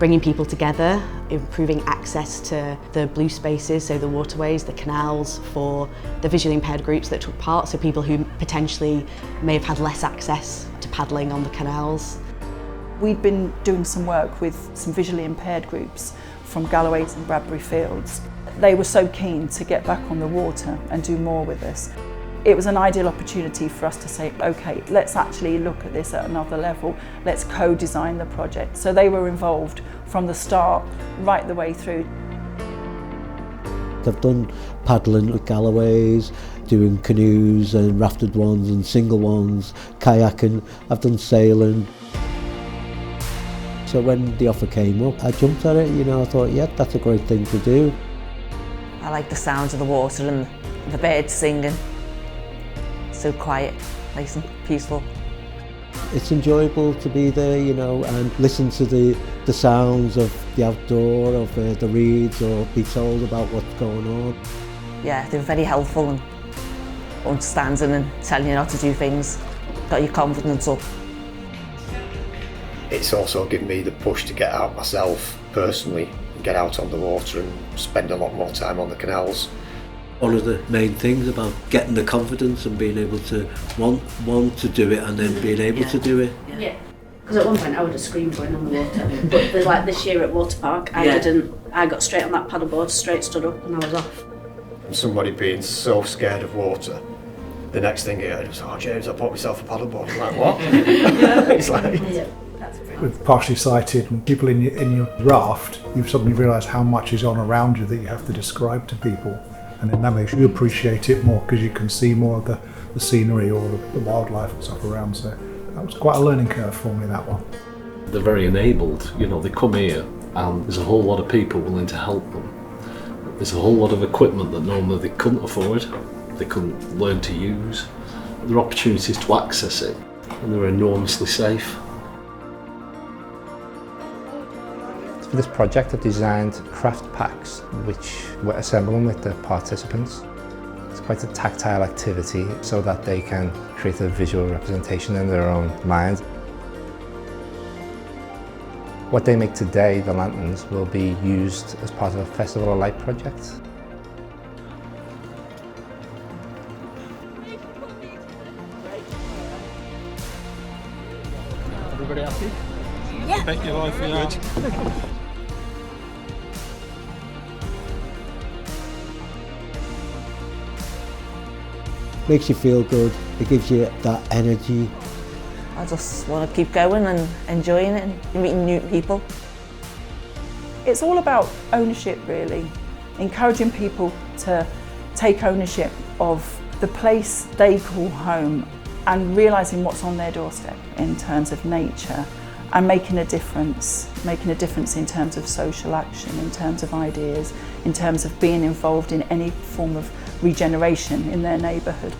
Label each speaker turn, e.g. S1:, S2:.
S1: bringing people together, improving access to the blue spaces, so the waterways, the canals for the visually impaired groups that took part, so people who potentially may have had less access to paddling on the canals.
S2: We'd been doing some work with some visually impaired groups from Galloway and Bradbury Fields. They were so keen to get back on the water and do more with us. It was an ideal opportunity for us to say, okay, let's actually look at this at another level. Let's co-design the project. So they were involved from the start right the way through.
S3: I've done paddling with Galloways, doing canoes and rafted ones and single ones, kayaking, I've done sailing. So when the offer came up, I jumped at it, I thought, yeah, that's a great thing to do.
S4: I like the sounds of the water and the birds singing. So quiet, nice and peaceful.
S3: It's enjoyable to be there, and listen to the sounds of the outdoor, of the reeds, or be told about what's going on.
S4: Yeah, they're very helpful and understanding and telling you how to do things. Got your confidence up.
S5: It's also given me the push to get out myself personally, and get out on the water and spend a lot more time on the canals.
S3: One of the main things about getting the confidence and being able to want to do it and then being able to do it.
S6: Yeah, because at one point I would have screamed going on the water, but there's like this year at Water Park, I got straight on that paddleboard, straight stood up and I was off.
S5: Somebody being so scared of water, the next thing he heard was, oh James, I bought myself a paddleboard. I'm like, what? It's like...
S6: Yeah.
S7: With partially sighted and people in your raft, you suddenly realise how much is on around you that you have to describe to people. And then that makes you appreciate it more because you can see more of the scenery or the wildlife and stuff around. So that was quite a learning curve for me, that one.
S8: They're very enabled, they come here and there's a whole lot of people willing to help them. There's a whole lot of equipment that normally they couldn't afford, they couldn't learn to use. There are opportunities to access it and they're enormously safe.
S9: For this project I designed craft packs which we're assembling with the participants. It's quite a tactile activity so that they can create a visual representation in their own mind. What they make today, the lanterns, will be used as part of a Festival of Light project.
S10: Everybody happy?
S6: Yeah.
S10: Bet your life you good.
S3: Makes you feel good, it gives you that energy.
S4: I just want to keep going and enjoying it and meeting new people.
S2: It's all about ownership, really. Encouraging people to take ownership of the place they call home and realising what's on their doorstep in terms of nature and making a difference in terms of social action, in terms of ideas, in terms of being involved in any form of regeneration in their neighbourhood.